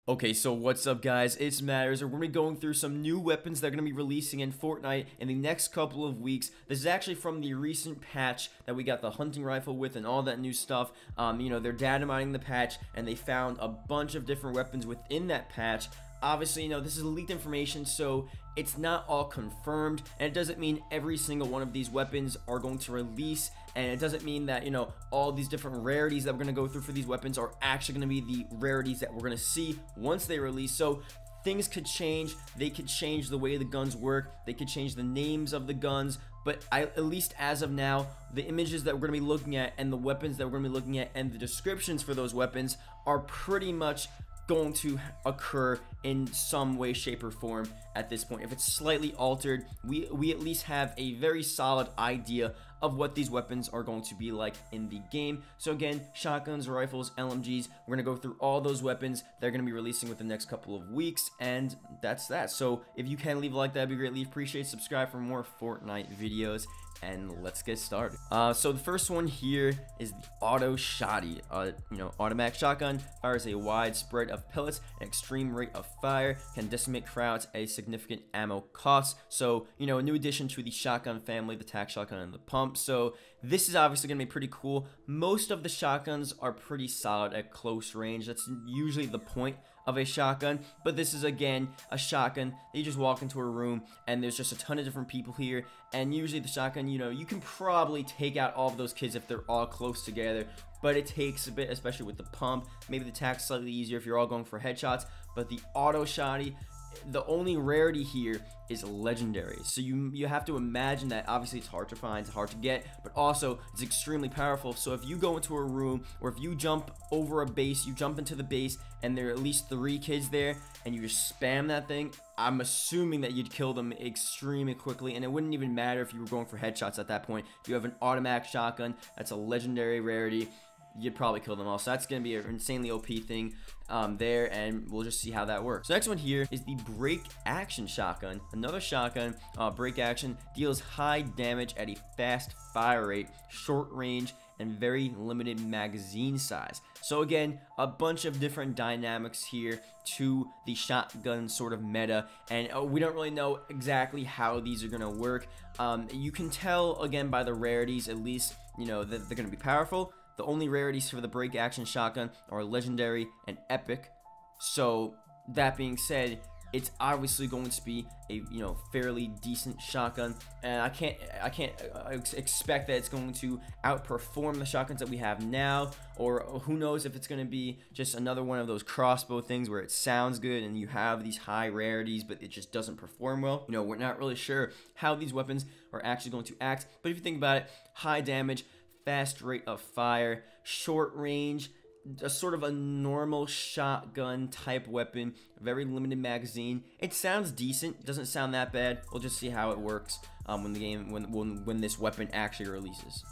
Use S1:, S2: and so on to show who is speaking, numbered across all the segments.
S1: Okay, so what's up guys, it's Matters, and we're going to be going through some new weapons that are going to be releasing in Fortnite in the next couple of weeks. This is actually from the recent patch that we got the hunting rifle with and all that new stuff. They're data mining the patch, and they found a bunch of different weapons within that patch. Obviously, this is leaked information, so it's not all confirmed, and it doesn't mean every single one of these weapons are going to release, and it doesn't mean that, all these different rarities that we're going to go through for these weapons are actually going to be the rarities that we're going to see once they release. So things could change. They could change the way the guns work. They could change the names of the guns. But at least as of now, the images that we're going to be looking at and the weapons that we're going to be looking at and the descriptions for those weapons are pretty much going to occur in some way, shape, or form at this point. If it's slightly altered, we at least have a very solid idea of what these weapons are going to be like in the game. So again, shotguns, rifles, LMGs, we're gonna go through all those weapons they're gonna be releasing within the next couple of weeks, and that's that. So if you can leave a like, that'd be greatly appreciated. Subscribe for more Fortnite videos, and let's get started. So the first one here is the auto shotty. Automatic shotgun fires a wide spread of pellets, an extreme rate of fire, can decimate crowds at a significant ammo cost. So a new addition to the shotgun family, the tac shotgun and the pump. So this is obviously gonna be pretty cool. Most of the shotguns are pretty solid at close range. That's usually the point of a shotgun, but this is again a shotgun that you just walk into a room and there's just a ton of different people here, and usually the shotgun, you can probably take out all of those kids if they're all close together, but it takes a bit, especially with the pump. Maybe the tac's slightly easier if you're all going for headshots, but the auto shotty, the only rarity here is legendary. So you have to imagine that obviously it's hard to find, it's hard to get, but also it's extremely powerful. So if you go into a room, or if you jump over a base, you jump into the base and there are at least 3 kids there and you just spam that thing, I'm assuming that you'd kill them extremely quickly, and it wouldn't even matter if you were going for headshots at that point. If you have an automatic shotgun, that's a legendary rarity, you'd probably kill them all. So that's going to be an insanely OP thing there, and we'll just see how that works. So next one here is the break action shotgun. Another shotgun, break action, deals high damage at a fast fire rate, short range, and very limited magazine size. So again, a bunch of different dynamics here to the shotgun sort of meta, and we don't really know exactly how these are going to work. You can tell again by the rarities, at least, that they're going to be powerful. The only rarities for the break action shotgun are legendary and epic. So that being said, it's obviously going to be a fairly decent shotgun, and I can't expect that it's going to outperform the shotguns that we have now, or who knows if it's going to be just another one of those crossbow things where it sounds good and you have these high rarities but it just doesn't perform well. We're not really sure how these weapons are actually going to act, but if you think about it, high damage, fast rate of fire, short range, a sort of a normal shotgun type weapon, very limited magazine. It sounds decent, doesn't sound that bad. We'll just see how it works when this weapon actually releases.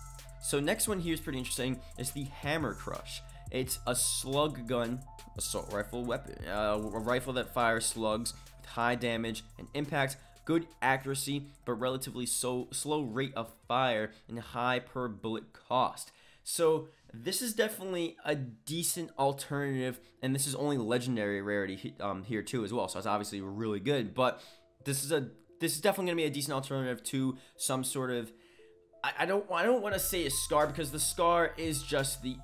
S1: So next one here is pretty interesting. It's the Hammer Crush. It's a slug gun assault rifle weapon, a rifle that fires slugs with high damage and impact, good accuracy, but relatively slow rate of fire and high per bullet cost. So this is definitely a decent alternative, and this is only legendary rarity here too as well. So it's obviously really good, but this is definitely gonna be a decent alternative to some sort of, I don't want to say a SCAR, because the SCAR is just the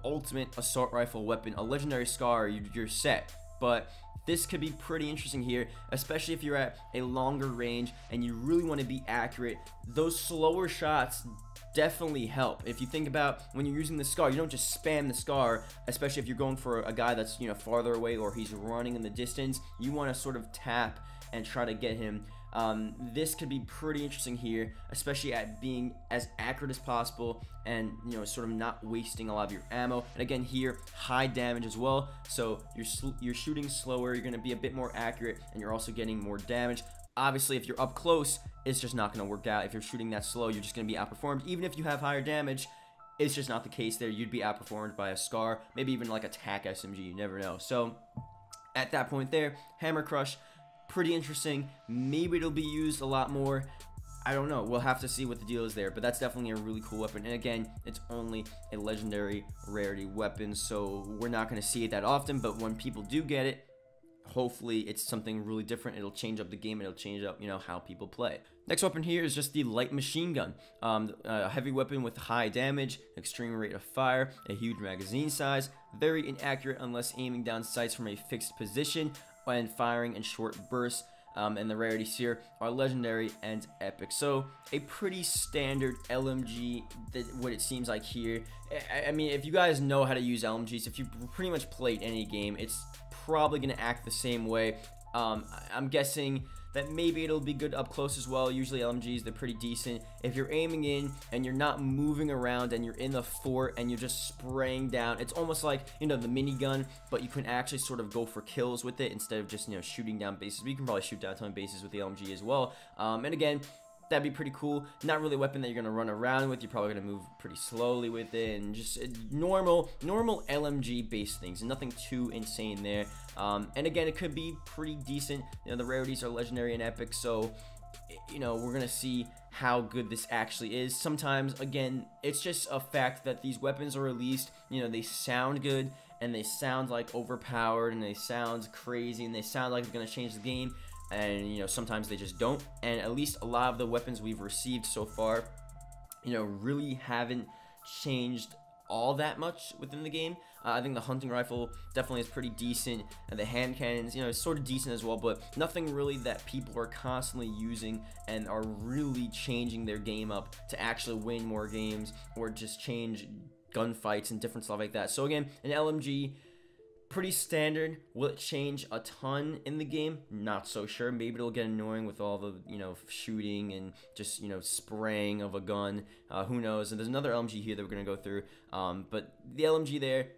S1: ultimate assault rifle weapon. A legendary SCAR, you're set, but this could be pretty interesting here, especially if you're at a longer range and you really want to be accurate. Those slower shots definitely help. If you think about when you're using the SCAR, you don't just spam the SCAR, especially if you're going for a guy that's farther away or he's running in the distance. You want to sort of tap and try to get him. This could be pretty interesting here, especially at being as accurate as possible and sort of not wasting a lot of your ammo. And again here, high damage as well, so you're shooting slower, you're going to be a bit more accurate, and you're also getting more damage. Obviously if you're up close, it's just not going to work out. If you're shooting that slow, you're just going to be outperformed. Even if you have higher damage, it's just not the case there. You'd be outperformed by a SCAR, maybe even like a TAC SMG, you never know. So at that point there, Hammer Crush, pretty interesting. Maybe it'll be used a lot more. I don't know. We'll have to see what the deal is there, but that's definitely a really cool weapon. And again, it's only a legendary rarity weapon, so we're not going to see it that often, but when people do get it, hopefully it's something really different. It'll change up the game. It'll change up, how people play. Next weapon here is just the light machine gun. A heavy weapon with high damage, extreme rate of fire, a huge magazine size, very inaccurate unless aiming down sights from a fixed position, and firing in short bursts. And the rarities here are legendary and epic. So a pretty standard LMG, what it seems like here. I mean, if you guys know how to use LMGs, if you pretty much played any game, it's probably going to act the same way. I'm guessing that maybe it'll be good up close as well. Usually LMGs, they're pretty decent. If you're aiming in and you're not moving around and you're in the fort and you're just spraying down, it's almost like, the minigun, but you can actually sort of go for kills with it instead of just, shooting down bases. But you can probably shoot down a ton of bases with the LMG as well. And again, that'd be pretty cool. Not really a weapon that you're gonna run around with. You're probably gonna move pretty slowly with it, and just normal LMG based things, and nothing too insane there. And again, it could be pretty decent. The rarities are legendary and epic, so we're gonna see how good this actually is. Sometimes, again, it's just a fact that these weapons are released. They sound good, and they sound like overpowered, and they sound crazy, and they sound like they're gonna change the game. And sometimes they just don't. And at least a lot of the weapons we've received so far, really haven't changed all that much within the game. I think the hunting rifle definitely is pretty decent, and the hand cannons, it's sort of decent as well, but nothing really that people are constantly using and are really changing their game up to actually win more games or just change gunfights and different stuff like that. So again, an LMG, pretty standard. Will it change a ton in the game? Not so sure. Maybe it'll get annoying with all the, shooting and just, spraying of a gun. Who knows? And there's another LMG here that we're going to go through. But the LMG there,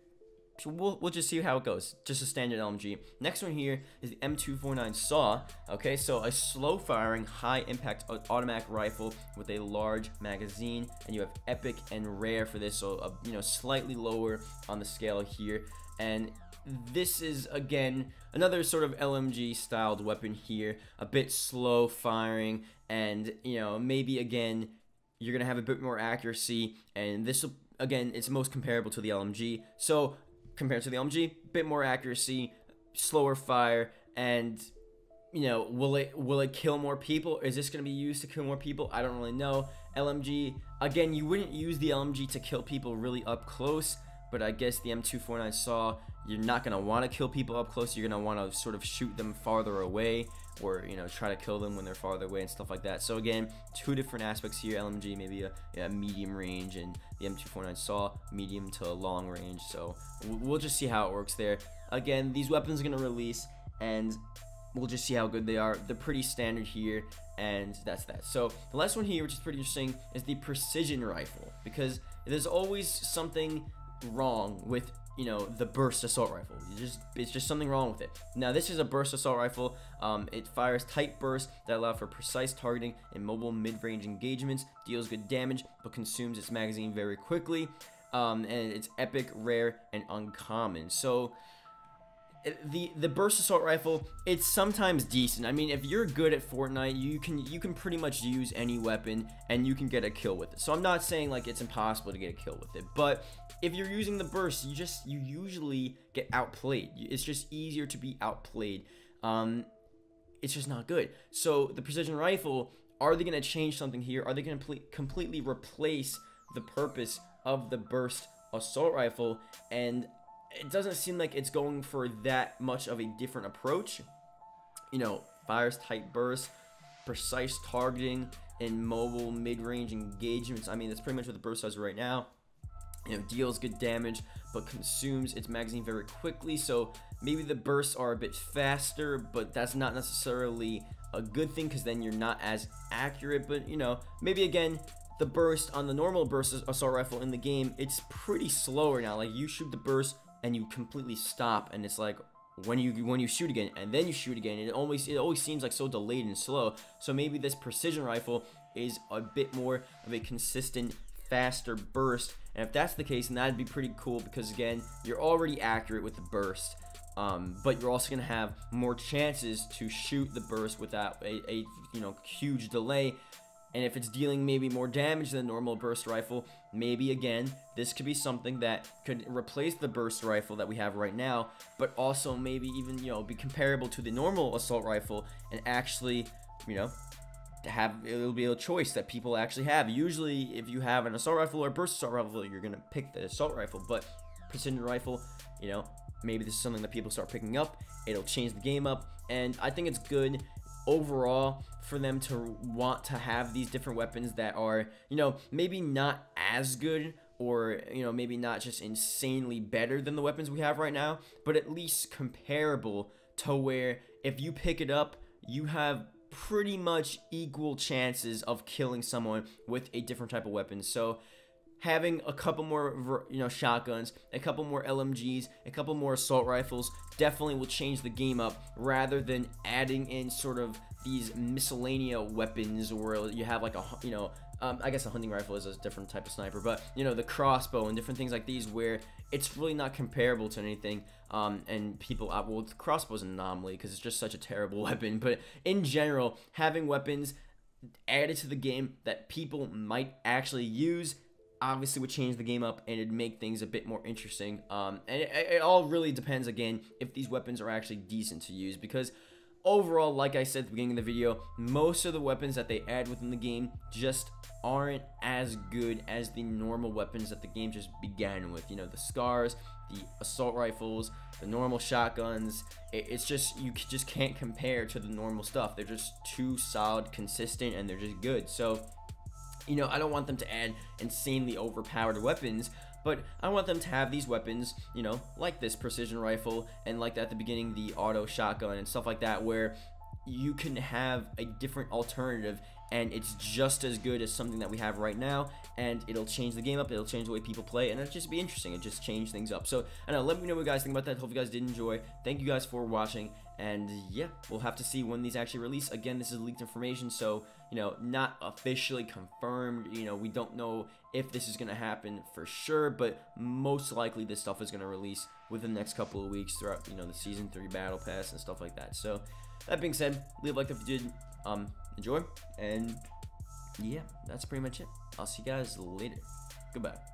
S1: we'll just see how it goes. Just a standard LMG. Next one here is the M249 SAW. Okay, so a slow-firing, high-impact automatic rifle with a large magazine. And you have epic and rare for this, so, slightly lower on the scale here. And this is, again, another sort of LMG styled weapon here, a bit slow firing, and maybe again you're gonna have a bit more accuracy, and this will, again, it's most comparable to the LMG. So compared to the LMG, bit more accuracy, slower fire, and will it kill more people? Is this gonna be used to kill more people? I don't really know. LMG, again, you wouldn't use the LMG to kill people really up close, but I guess the M249 SAW, you're not going to want to kill people up close. You're going to want to sort of shoot them farther away, or try to kill them when they're farther away and stuff like that. So again, two different aspects here. LMG maybe a medium range, and the M249 SAW medium to long range. So we'll just see how it works there. Again, these weapons are going to release, and we'll just see how good they are. They're pretty standard here, and that's that. So the last one here, which is pretty interesting, is the precision rifle, because there's always something wrong with the burst assault rifle. It's just something wrong with it. Now this is a burst assault rifle. It fires tight bursts that allow for precise targeting in mobile mid-range engagements, deals good damage but consumes its magazine very quickly, and it's epic, rare, and uncommon. So the burst assault rifle, it's sometimes decent. I mean, if you're good at Fortnite, you can pretty much use any weapon and you can get a kill with it. So I'm not saying like it's impossible to get a kill with it, but if you're using the burst, you usually get outplayed. It's just easier to be outplayed. It's just not good. So the precision rifle, are they going to change something here? Are they going to completely replace the purpose of the burst assault rifle? And it doesn't seem like it's going for that much of a different approach. Fires tight bursts, precise targeting in mobile mid-range engagements. I mean, that's pretty much what the burst does right now. Deals good damage but consumes its magazine very quickly. So maybe the bursts are a bit faster, but that's not necessarily a good thing, because then you're not as accurate. But maybe again, the burst on the normal burst assault rifle in the game, it's pretty slower now. Like, you shoot the burst and you completely stop, and it's like when you shoot again and then you shoot again, it always seems like so delayed and slow. So maybe this precision rifle is a bit more of a consistent, faster burst. And if that's the case, then that'd be pretty cool, because again, you're already accurate with the burst, but you're also gonna have more chances to shoot the burst without a huge delay. And if it's dealing maybe more damage than a normal burst rifle, maybe again, this could be something that could replace the burst rifle that we have right now, but also maybe even, you know, be comparable to the normal assault rifle and actually, you know, it'll be a choice that people actually have. Usually, if you have an assault rifle or burst assault rifle, you're gonna pick the assault rifle, but precision rifle, you know, maybe this is something that people start picking up. It'll change the game up, and I think it's good overall for them to want to have these different weapons that are, you know, maybe not as good, or, you know, maybe not just insanely better than the weapons we have right now, but at least comparable to where if you pick it up, you have pretty much equal chances of killing someone with a different type of weapon. So having a couple more, you know, shotguns, a couple more LMGs, a couple more assault rifles definitely will change the game up, rather than adding in sort of these miscellaneous weapons where you have like a, you know, I guess a hunting rifle is a different type of sniper, but, you know, the crossbow and different things like these where it's really not comparable to anything. And people, well, the crossbow's an anomaly because it's just such a terrible weapon, but in general, having weapons added to the game that people might actually use obviously would change the game up, and it'd make things a bit more interesting. And it all really depends, again, if these weapons are actually decent to use, because overall, like I said at the beginning of the video, most of the weapons that they add within the game just aren't as good as the normal weapons that the game just began with. You know, the scars, the assault rifles, the normal shotguns. It's just, you just can't compare to the normal stuff. They're just too solid, consistent, and they're just good. So, you know, I don't want them to add insanely overpowered weapons, but I want them to have these weapons, you know, like this precision rifle, and like at the beginning, the auto shotgun and stuff like that, where you can have a different alternative and it's just as good as something that we have right now, and it'll change the game up, it'll change the way people play, and it'll just be interesting. It'll just change things up. So, I don't know, let me know what you guys think about that. Hope you guys did enjoy. Thank you guys for watching, and yeah, we'll have to see when these actually release. Again, this is leaked information, so, you know, not officially confirmed. You know, we don't know if this is going to happen for sure, but most likely this stuff is going to release within the next couple of weeks throughout, you know, the Season 3 Battle Pass and stuff like that. So, that being said, leave a like if you did enjoy, and yeah, that's pretty much it. I'll see you guys later. Goodbye.